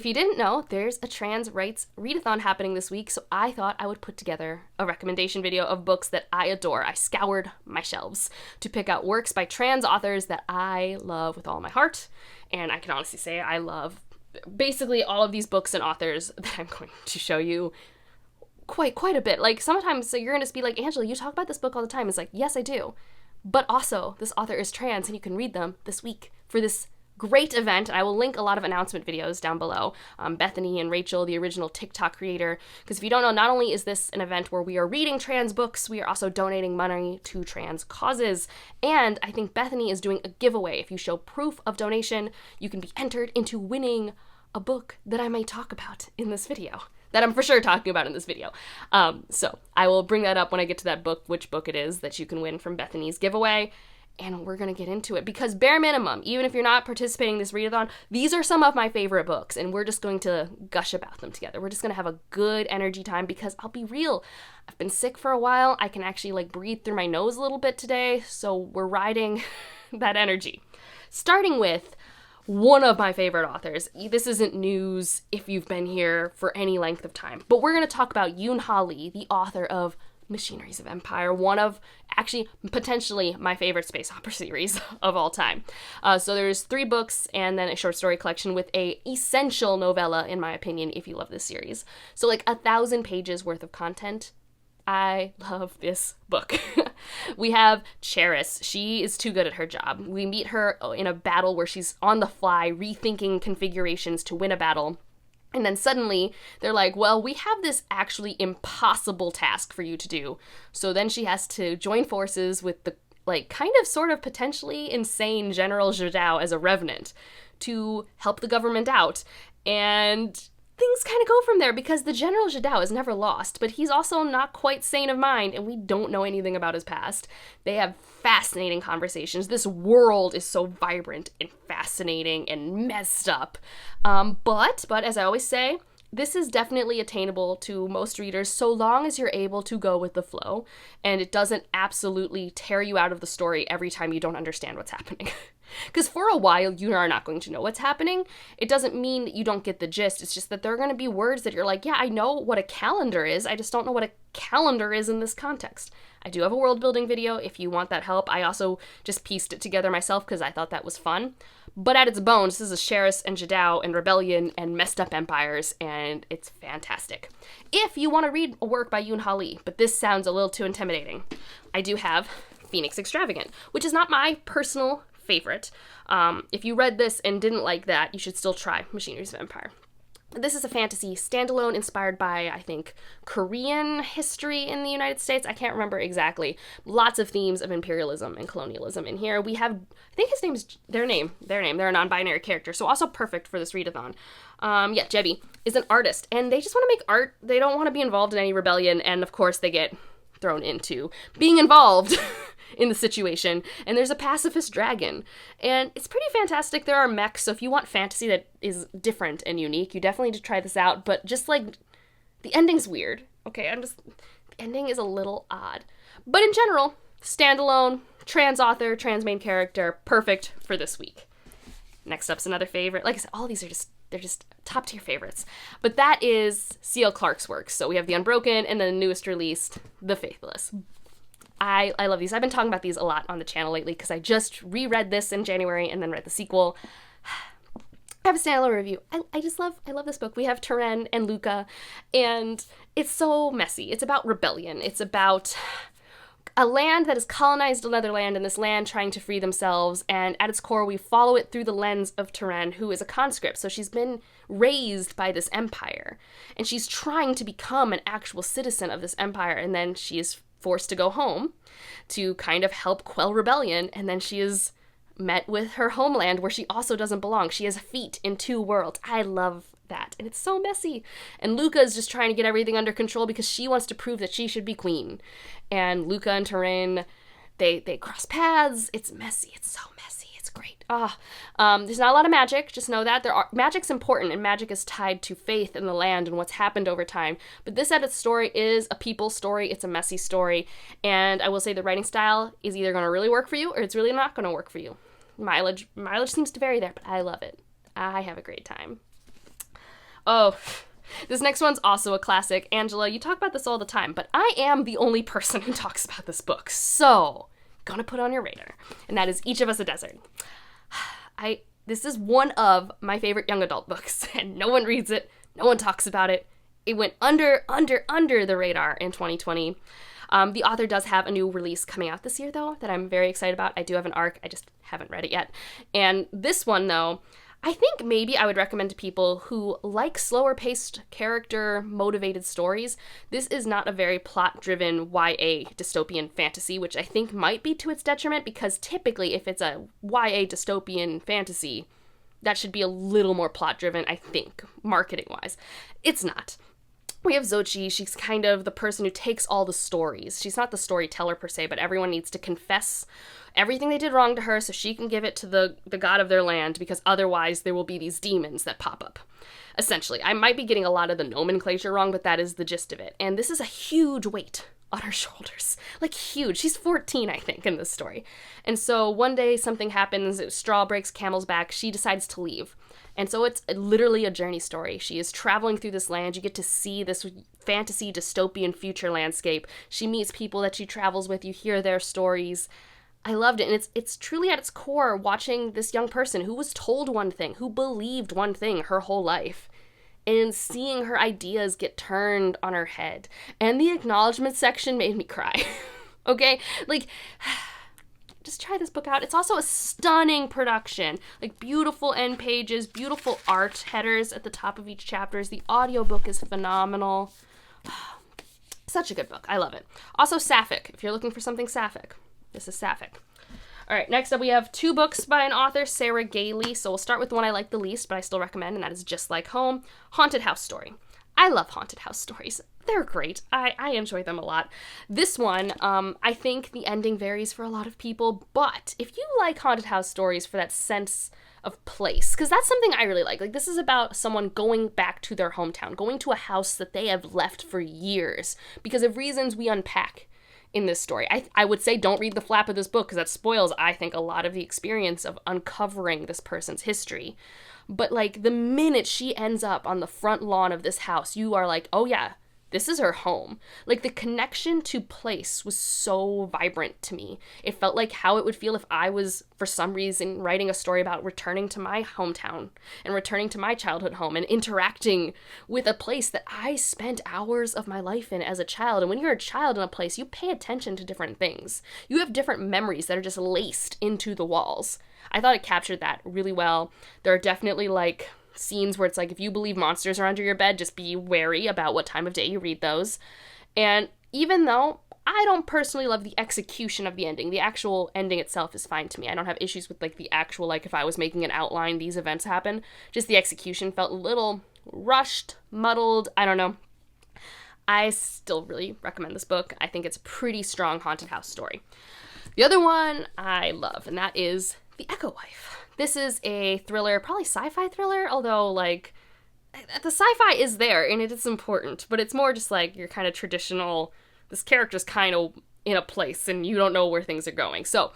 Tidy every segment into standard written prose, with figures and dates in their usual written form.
if you didn't know, there's a trans rights readathon happening this week, so I thought I would put together a recommendation video of books that I adore. I scoured my shelves to pick out works by trans authors that I love with all my heart, and I can honestly say I love basically all of these books and authors that I'm going to show you quite a bit. Like, sometimes so you're going to be like, Angela, you talk about this book all the time. It's like, yes, I do. But also, this author is trans, and you can read them this week for this great event. I will link a lot of announcement videos down below. Bethany and Rachel, the original TikTok creator. Because if you don't know, not only is this an event where we are reading trans books, we are also donating money to trans causes. And I think Bethany is doing a giveaway. If you show proof of donation, you can be entered into winning a book that I may talk about in this video. That I'm for sure talking about in this video. So I will bring that up when I get to that book, which book it is that you can win from Bethany's giveaway. And we're going to get into it because bare minimum, even if you're not participating in this readathon, these are some of my favorite books and we're just going to gush about them together. We're just going to have a good energy time because I'll be real, I've been sick for a while. I can actually breathe through my nose a little bit today. So we're riding that energy. Starting with one of my favorite authors. This isn't news if you've been here for any length of time, but we're going to talk about Yoon Ha Lee, the author of Machineries of Empire, one of actually potentially my favorite space opera series of all time. So there's 3 books and then a short story collection with a essential novella, in my opinion, if you love this series. So 1,000 pages worth of content. I love this book. We have Cheris. She is too good at her job. We meet her in a battle where she's on the fly rethinking configurations to win a battle. And then suddenly they're like, well, we have this actually impossible task for you to do. So then she has to join forces with the kind of sort of potentially insane General Jadao as a revenant to help the government out. And things kind of go from there because the General Jadao is never lost, but he's also not quite sane of mind and we don't know anything about his past. They have fascinating conversations. This world is so vibrant and fascinating and messed up. But as I always say, this is definitely attainable to most readers so long as you're able to go with the flow and it doesn't absolutely tear you out of the story every time you don't understand what's happening. Because for a while, you are not going to know what's happening. It doesn't mean that you don't get the gist. It's just that there are going to be words that you're like, yeah, I know what a calendar is. I just don't know what a calendar is in this context. I do have a world building video if you want that help. I also just pieced it together myself because I thought that was fun. But at its bones, this is Cheris and Jadao and rebellion and messed up empires, and it's fantastic. If you want to read a work by Yoon Ha Lee, but this sounds a little too intimidating, I do have Phoenix Extravagant, which is not my personal favorite. If you read this and didn't like that, you should still try Machineries of Empire. This is a fantasy standalone inspired by, I think, Korean history in the United States. I can't remember exactly. Lots of themes of imperialism and colonialism in here. We have, I think his name is, their name. They're a non-binary character, so also perfect for this readathon. Jebi is an artist, and they just want to make art. They don't want to be involved in any rebellion, and of course they get thrown into being involved in the situation, and there's a pacifist dragon, and it's pretty fantastic. There are mechs, so if you want fantasy that is different and unique, you definitely need to try this out, but just the ending's weird. Okay, the ending is a little odd, but in general, standalone, trans author, trans main character, perfect for this week. Next up's another favorite. Like I said, all these are they're just top tier favorites. But that is C.L. Clarke's works. So we have the Unbroken and then the newest released, The Faithless. I love these. I've been talking about these a lot on the channel lately because I just reread this in January and then read the sequel. I have a standalone review. I love this book. We have Turen and Luca, and it's so messy. It's about rebellion. It's about a land that has colonized another land, and this land trying to free themselves, and at its core, we follow it through the lens of Turen, who is a conscript, so she's been raised by this empire, and she's trying to become an actual citizen of this empire, and then she is forced to go home to kind of help quell rebellion, and then she is met with her homeland, where she also doesn't belong. She has feet in 2 worlds. I love that, and it's so messy. And Luca is just trying to get everything under control because she wants to prove that she should be queen. And Luca and Turen, they cross paths. It's messy. It's so messy. It's great. There's not a lot of magic. Just know that magic's important, and magic is tied to faith in the land and what's happened over time. But this at its story is a people story. It's a messy story, and I will say the writing style is either going to really work for you or it's really not going to work for you. Mileage seems to vary there, but I love it. I have a great time. Oh, this next one's also a classic. Angela, you talk about this all the time, but I am the only person who talks about this book, so gonna put on your radar, and that is Each of Us a Desert. This is one of my favorite young adult books, and no one reads it, no one talks about it. It went under the radar in 2020. The author does have a new release coming out this year, though, that I'm very excited about. I do have an ARC, I just haven't read it yet. And this one, though, I think maybe I would recommend to people who like slower-paced, character-motivated stories. This is not a very plot-driven YA dystopian fantasy, which I think might be to its detriment, because typically if it's a YA dystopian fantasy, that should be a little more plot-driven, I think, marketing-wise. It's not. We have Xochi. She's kind of the person who takes all the stories. She's not the storyteller per se, but everyone needs to confess everything they did wrong to her so she can give it to the god of their land, because otherwise there will be these demons that pop up. Essentially, I might be getting a lot of the nomenclature wrong, but that is the gist of it. And this is a huge weight on her shoulders. Like, huge. She's 14, I think, in this story. And so one day something happens, straw breaks camel's back, she decides to leave. And so it's literally a journey story. She is traveling through this land. You get to see this fantasy dystopian future landscape. She meets people that she travels with. You hear their stories. I loved it. And it's truly at its core watching this young person who was told one thing, who believed one thing her whole life, and seeing her ideas get turned on her head. And the acknowledgement section made me cry. Okay? Like, just try this book out. It's also a stunning production. Like, beautiful end pages, beautiful art headers at the top of each chapters. The audiobook is phenomenal. Such a good book. I love it. Also sapphic. If you're looking for something sapphic, this is sapphic. All right, next up we have 2 books by an author, Sarah Gailey. So we'll start with the one I like the least, but I still recommend, and that is Just Like Home, Haunted House Story. I love haunted house stories. They're great. I enjoy them a lot. This one, I think the ending varies for a lot of people, but if you like haunted house stories for that sense of place, because that's something I really like. Like, this is about someone going back to their hometown, going to a house that they have left for years because of reasons we unpack in this story. I would say don't read the flap of this book because that spoils, I think, a lot of the experience of uncovering this person's history. But, like, the minute she ends up on the front lawn of this house, you are like, oh yeah, this is her home. Like, the connection to place was so vibrant to me. It felt like how it would feel if I was, for some reason, writing a story about returning to my hometown and returning to my childhood home and interacting with a place that I spent hours of my life in as a child. And when you're a child in a place, you pay attention to different things. You have different memories that are just laced into the walls. I thought it captured that really well. There are definitely, like, scenes where it's like, if you believe monsters are under your bed, just be wary about what time of day you read those. And even though I don't personally love the execution of the ending, the actual ending itself is fine to me. I don't have issues with, like, the actual, like, if I was making an outline, these events happen. Just the execution felt a little rushed, muddled, I don't know. I still really recommend this book. I think it's a pretty strong haunted house story. The other one I love, and that is The Echo Wife. This is a thriller, probably sci-fi thriller, although, like, the sci-fi is there, and it is important, but it's more just, like, your kind of traditional, this character's kind of in a place, and you don't know where things are going. So,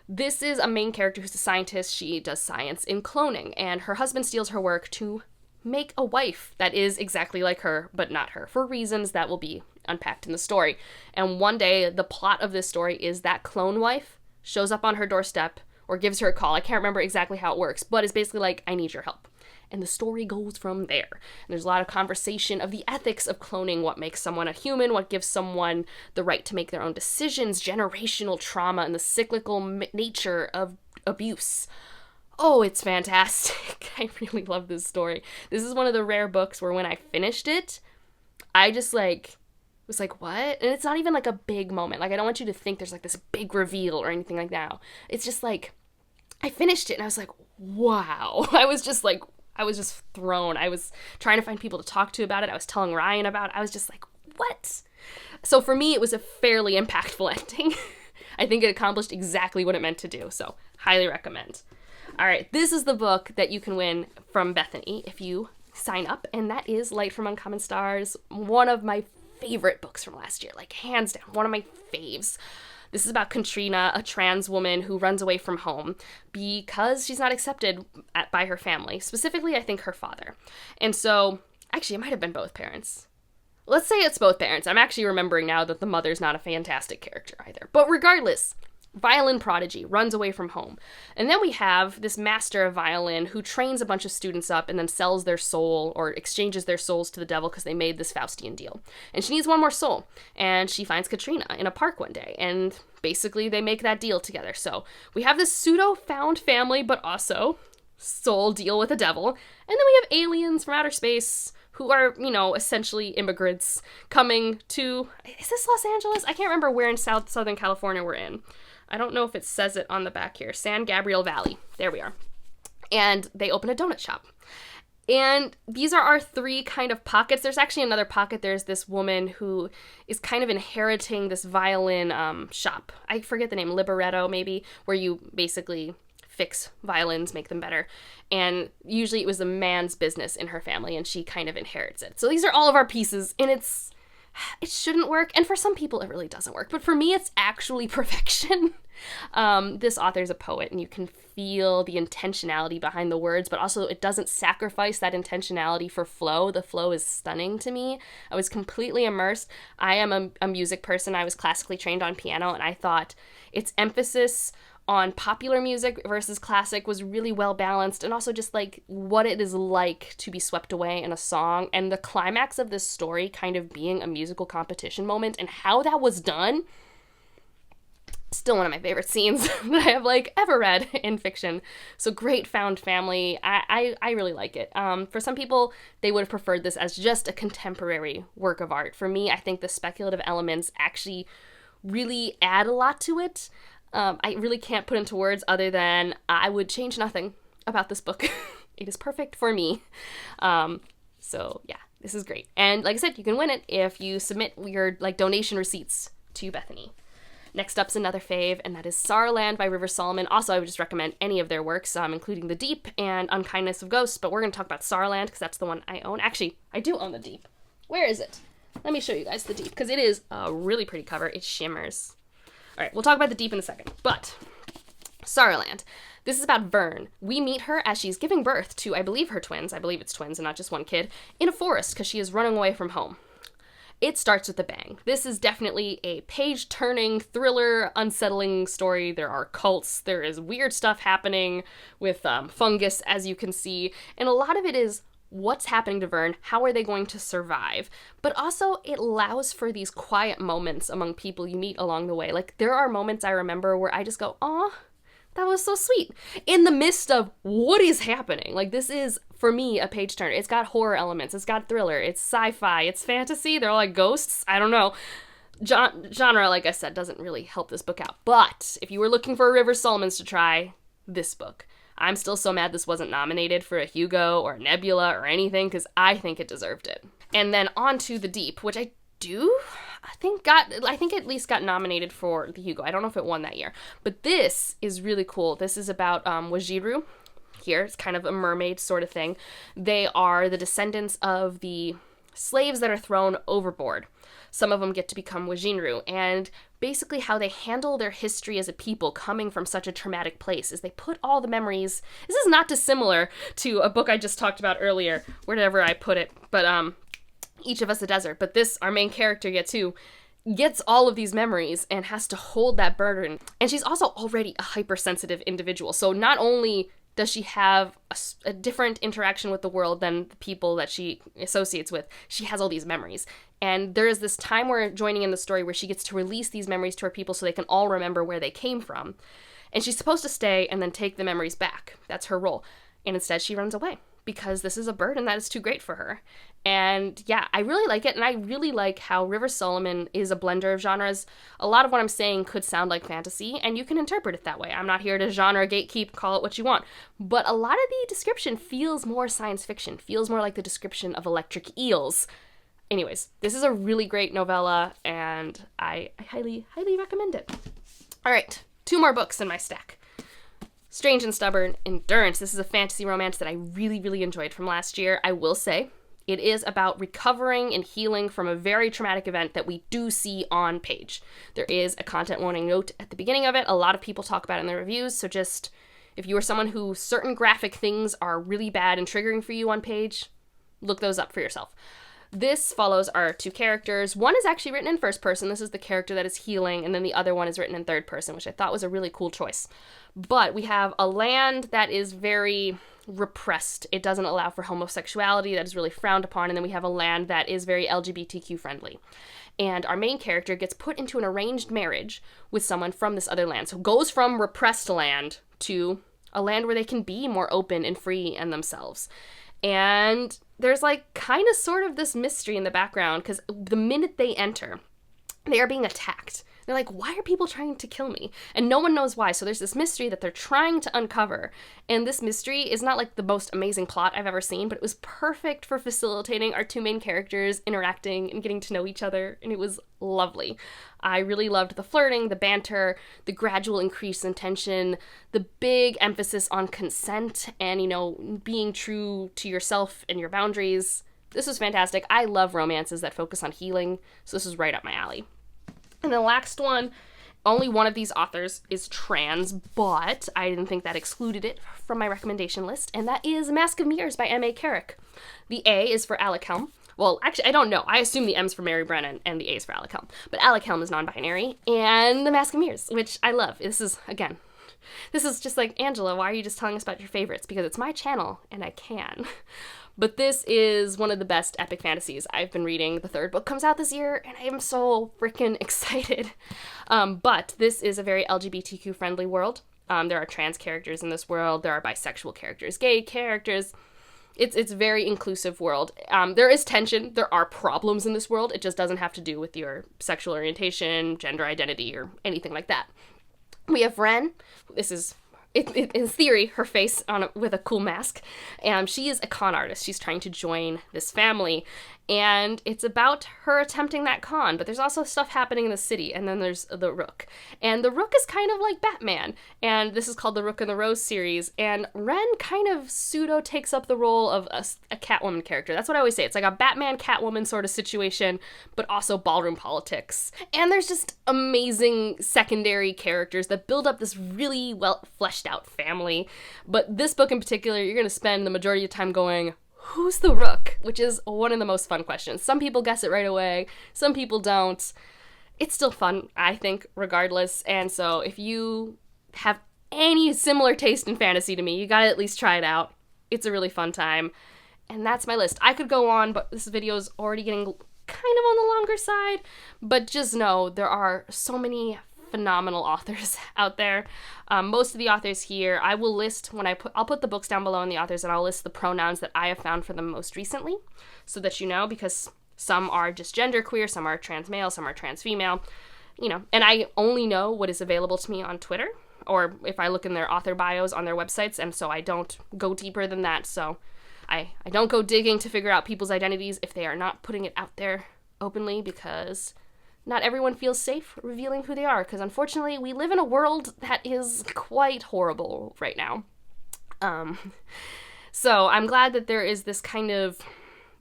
this is a main character who's a scientist. She does science in cloning, and her husband steals her work to make a wife that is exactly like her, but not her, for reasons that will be unpacked in the story. And one day, the plot of this story is that clone wife shows up on her doorstep or gives her a call. I can't remember exactly how it works, but it's basically like, I need your help. And the story goes from there. And there's a lot of conversation of the ethics of cloning, what makes someone a human, what gives someone the right to make their own decisions, generational trauma, and the cyclical nature of abuse. Oh, it's fantastic. I really love this story. This is one of the rare books where when I finished it, I just, like, was like, what? And it's not even, like, a big moment. Like, I don't want you to think there's, like, this big reveal or anything like that. It's just, like, I finished it and I was like, wow. I was just thrown. I was trying to find people to talk to about it. I was telling Ryan about it. I was just like, what? So for me, it was a fairly impactful ending. I think it accomplished exactly what it meant to do. So highly recommend. All right, this is the book that you can win from Bethany if you sign up, and that is Light from Uncommon Stars, one of my favorite books from last year, like hands down, one of my faves. This is about Katrina, a trans woman who runs away from home because she's not accepted by her family, specifically, I think, her father. And so Actually, it might have been both parents. Let's say it's both parents. I'm actually remembering now that the mother's not a fantastic character either. But regardless, violin prodigy runs away from home. And then we have this master of violin who trains a bunch of students up and then sells their soul or exchanges their souls to the devil because they made this Faustian deal. And she needs one more soul. And she finds Katrina in a park one day. And basically they make that deal together. So we have this pseudo-found family, but also soul deal with the devil. And then we have aliens from outer space who are, you know, essentially immigrants coming to, is this Los Angeles? I can't remember where in Southern California we're in. I don't know if it says it on the back here. San Gabriel Valley. There we are. And they open a donut shop. And these are our three kind of pockets. There's actually another pocket. There's this woman who is kind of inheriting this violin shop. I forget the name, Libretto maybe, where you basically fix violins, make them better. And usually it was the man's business in her family, and she kind of inherits it. So these are all of our pieces, and it shouldn't work. And for some people, it really doesn't work. But for me, it's actually perfection. This author's a poet, and you can feel the intentionality behind the words, but also it doesn't sacrifice that intentionality for flow. The flow is stunning to me. I was completely immersed. I am a music person. I was classically trained on piano, and I thought its emphasis on popular music versus classic was really well balanced, and also just like what it is like to be swept away in a song, and the climax of this story kind of being a musical competition moment and how that was done. Still one of my favorite scenes that I have like ever read in fiction. So great found family. I really like it. For some people, they would have preferred this as just a contemporary work of art. For me, I think the speculative elements actually really add a lot to it. I really can't put into words other than I would change nothing about this book. It is perfect for me. So yeah, this is great. And like I said, you can win it if you submit your like donation receipts to Bethany. Next up's another fave, and that is Sorrowland by River Solomon. Also, I would just recommend any of their works, including The Deep and Unkindness of Ghosts, but we're going to talk about Sorrowland because that's the one I own. Actually, I do own The Deep. Where is it? Let me show you guys The Deep, because it is a really pretty cover. It shimmers. All right, we'll talk about The Deep in a second, but Sorrowland. This is about Vern. We meet her as she's giving birth to, I believe it's twins and not just one kid, in a forest because she is running away from home. It starts with a bang. This is definitely a page-turning, thriller, unsettling story. There are cults, there is weird stuff happening with fungus, as you can see, and a lot of it is what's happening to Vern, how are they going to survive? But also, it allows for these quiet moments among people you meet along the way. Like, there are moments I remember where I just go, aw, that was so sweet. In the midst of what is happening. Like, this is, for me, a page turner. It's got horror elements. It's got thriller. It's sci-fi. It's fantasy. They're all like ghosts. I don't know. Genre, like I said, doesn't really help this book out. But if you were looking for a River Solomons to try, this book. I'm still so mad this wasn't nominated for a Hugo or a Nebula or anything because I think it deserved it. And then on to The Deep, which I think at least got nominated for the Hugo. I don't know if it won that year. But this is really cool. This is about Wajiru. Here, it's kind of a mermaid sort of thing. They are the descendants of the slaves that are thrown overboard. Some of them get to become Wajinru, and basically how they handle their history as a people coming from such a traumatic place is they put all the memories. This is not dissimilar to a book I just talked about earlier, wherever I put it, but Each of Us a Desert. But this, our main character gets all of these memories and has to hold that burden. And she's also already a hypersensitive individual, so not only does she have a different interaction with the world than the people that she associates with, she has all these memories. And there is this time where joining in the story where she gets to release these memories to her people so they can all remember where they came from. And she's supposed to stay and then take the memories back. That's her role. And instead she runs away because this is a burden that is too great for her. And yeah, I really like it, and I really like how River Solomon is a blender of genres. A lot of what I'm saying could sound like fantasy, and you can interpret it that way. I'm not here to genre gatekeep, call it what you want. But a lot of the description feels more science fiction, feels more like the description of electric eels. Anyways, this is a really great novella, and I highly, highly recommend it. All right, 2 more books in my stack. Strange and Stubborn, Endurance. This is a fantasy romance that I really, really enjoyed from last year. I will say, it is about recovering and healing from a very traumatic event that we do see on page. There is a content warning note at the beginning of it. A lot of people talk about it in their reviews, so just, if you are someone who certain graphic things are really bad and triggering for you on page, look those up for yourself. This follows our two characters. One is actually written in first person. This is the character that is healing, and then the other one is written in third person, which I thought was a really cool choice. But we have a land that is very repressed. It doesn't allow for homosexuality. That is really frowned upon. And then we have a land that is very LGBTQ friendly. And our main character gets put into an arranged marriage with someone from this other land. So goes from repressed land to a land where they can be more open and free and themselves. And there's like kind of sort of this mystery in the background, because the minute they enter, they are being attacked. They're like, why are people trying to kill me? And no one knows why. So there's this mystery that they're trying to uncover. And this mystery is not like the most amazing plot I've ever seen, but it was perfect for facilitating our two main characters interacting and getting to know each other. And it was lovely. I really loved the flirting, the banter, the gradual increase in tension, the big emphasis on consent and, you know, being true to yourself and your boundaries. This was fantastic. I love romances that focus on healing, so this is right up my alley. And the last one, only one of these authors is trans, but I didn't think that excluded it from my recommendation list, and that is Mask of Mirrors by M.A. Carrick. The A is for Alyc Helm. Well, actually, I don't know. I assume the M's for Mary Brennan and the A is for Alyc Helm. But Alyc Helm is non-binary, and The Mask of Mirrors, which I love. This is just like, Angela, why are you just telling us about your favorites? Because it's my channel, and I can. But this is one of the best epic fantasies I've been reading. The third book comes out this year, and I am so freaking excited. But this is a very LGBTQ-friendly world. There are trans characters in this world. There are bisexual characters, gay characters. It's a very inclusive world. There is tension. There are problems in this world. It just doesn't have to do with your sexual orientation, gender identity, or anything like that. We have Ren. This is, in theory, her face with a cool mask. She is a con artist. She's trying to join this family. And it's about her attempting that con, but there's also stuff happening in the city, and then there's the Rook. And the Rook is kind of like Batman, and this is called the Rook and the Rose series, and Ren kind of pseudo takes up the role of a Catwoman character. That's what I always say. It's like a Batman-Catwoman sort of situation, but also ballroom politics. And there's just amazing secondary characters that build up this really well fleshed out family. But this book in particular, you're going to spend the majority of the time going, who's the Rook? Which is one of the most fun questions. Some people guess it right away, some people don't. It's still fun, I think, regardless. And so if you have any similar taste in fantasy to me, you gotta at least try it out. It's a really fun time. And that's my list. I could go on, but this video is already getting kind of on the longer side. But just know there are so many phenomenal authors out there. Most of the authors here, I will list I'll put the books down below and the authors, and I'll list the pronouns that I have found for them most recently, so that you know, because some are just genderqueer, some are trans male, some are trans female, you know, and I only know what is available to me on Twitter, or if I look in their author bios on their websites, and so I don't go deeper than that, so I don't go digging to figure out people's identities if they are not putting it out there openly, because not everyone feels safe revealing who they are, because unfortunately we live in a world that is quite horrible right now. So I'm glad that there is this kind of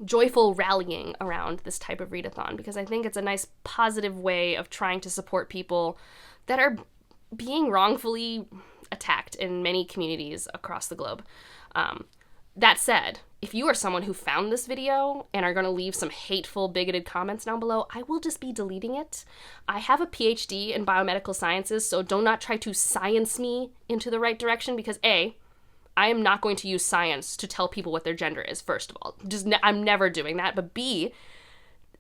joyful rallying around this type of readathon, because I think it's a nice positive way of trying to support people that are being wrongfully attacked in many communities across the globe. That said, if you are someone who found this video and are going to leave some hateful, bigoted comments down below, I will just be deleting it. I have a PhD in biomedical sciences, so do not try to science me into the right direction, because A, I am not going to use science to tell people what their gender is, first of all. I'm never doing that. But B,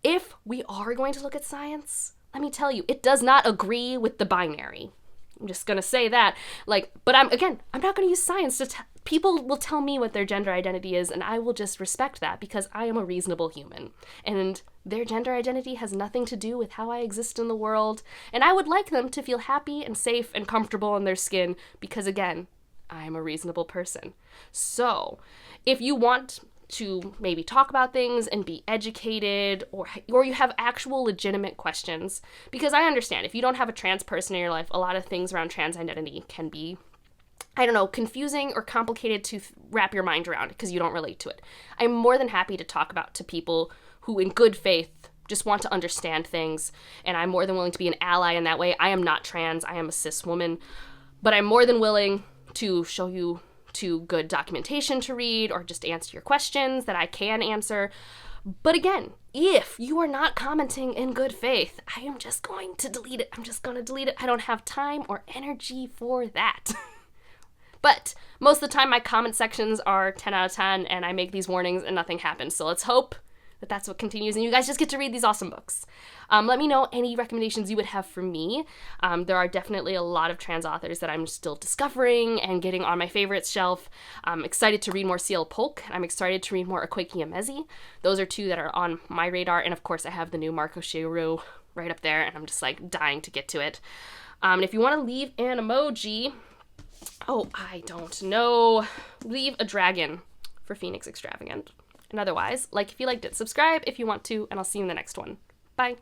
if we are going to look at science, let me tell you, it does not agree with the binary. I'm just going to say that. But I'm not going to use science to people will tell me what their gender identity is, and I will just respect that, because I am a reasonable human. And their gender identity has nothing to do with how I exist in the world. And I would like them to feel happy and safe and comfortable in their skin, because again, I am a reasonable person. So, if you want to maybe talk about things and be educated, or you have actual legitimate questions, because I understand if you don't have a trans person in your life, a lot of things around trans identity can be, I don't know, confusing or complicated to wrap your mind around because you don't relate to it. I'm more than happy to talk about to people who in good faith just want to understand things, and I'm more than willing to be an ally in that way. I am not trans, I am a cis woman, but I'm more than willing to show you to good documentation to read or just answer your questions that I can answer. But again, if you are not commenting in good faith, I am just going to delete it. I'm just going to delete it. I don't have time or energy for that. But most of the time, my comment sections are 10 out of 10, and I make these warnings and nothing happens. So let's hope that that's what continues, and you guys just get to read these awesome books. Let me know any recommendations you would have for me. There are definitely a lot of trans authors that I'm still discovering and getting on my favorites shelf. I'm excited to read more C.L. Polk. I'm excited to read more Aoki Emezi. Those are two that are on my radar, and of course I have the new Mark Oshiro right up there, and I'm just like dying to get to it. And if you want to leave an emoji, oh, I don't know, leave a dragon for Phoenix Extravagant. And otherwise, like if you liked it, subscribe if you want to, and I'll see you in the next one. Bye.